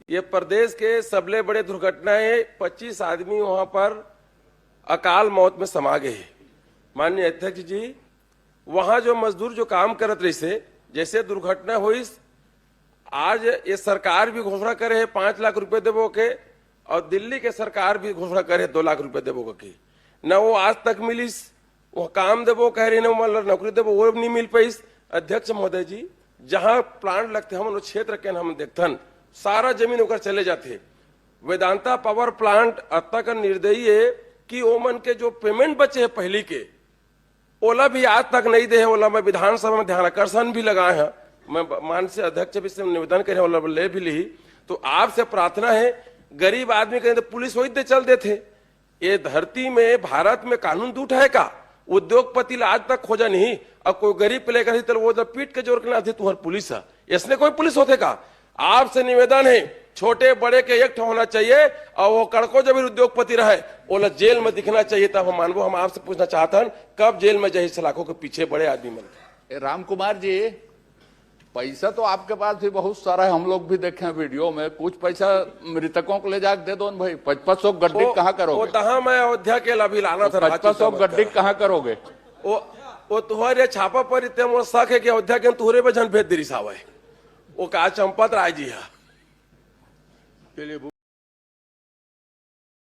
ये प्रदेश के सबले बड़े दुर्घटनाएं 25 आदमी वहां पर अकाल मौत में समा गए। माननीय अध्यक्ष जी, वहां जो मजदूर जो काम करत रही से जैसे दुर्घटना हुई, आज ये सरकार भी घोषणा करे है 5 लाख रुपए देवो के, और दिल्ली के सरकार भी घोषणा करे 2 लाख रुपए देवो के। न वो आज तक मिलिस, वो काम देवो कह रही, न मतलब नौकरी देवो वो नहीं मिल पाई। अध्यक्ष महोदय जी, जहां प्लांट लगते हम क्षेत्र के हम देखथन सारा जमीन होकर चले जाते। वेदांता पावर प्लांट अत्ता का निर्दयी है कि ओमन के जो पेमेंट बचे है पहली के, ओला भी आज तक नहीं दे है। ओला मैं विधानसभा में ध्यान आकर्षण भी लगाए हैं, मैं माननीय अध्यक्ष भी से निवेदन करे, ओला ले भी ली। तो आपसे प्रार्थना है, गरीब आदमी कहें तो पुलिस वही दे चल देते। ये धरती में भारत में कानून दूठ है का? उद्योगपति आज तक खोजा नहीं, अब कोई गरीब पे लेकर तो वो पीट के जोर के ना तुम्हारी पुलिस है, इसने कोई पुलिस होते का? आपसे निवेदन है, छोटे बड़े के एक होना चाहिए, और वो कड़को जब उद्योगपति रहे वो जेल में दिखना चाहिए, तब हम मानवो। हम आपसे पूछना चाहते हैं, कब जेल में जाए सलाखों के पीछे बड़े आदमी मन? राम कुमार जी, पैसा तो आपके पास भी बहुत सारा है, हम लोग भी देखे हैं वीडियो में। कुछ पैसा मृतकों को ले जाकर दे दो भाई। 5500 गड्ढी कहाँ करोगे? वो मैं अयोध्या के अभी लाना था। 5500 गड्ढी कहाँ करोगे? वो तुम्हारे छापा पर इतने शक है कि अयोध्या के तुहरे पे जन भेज दिरी सावा है, वो कहा चंपत राय जी है।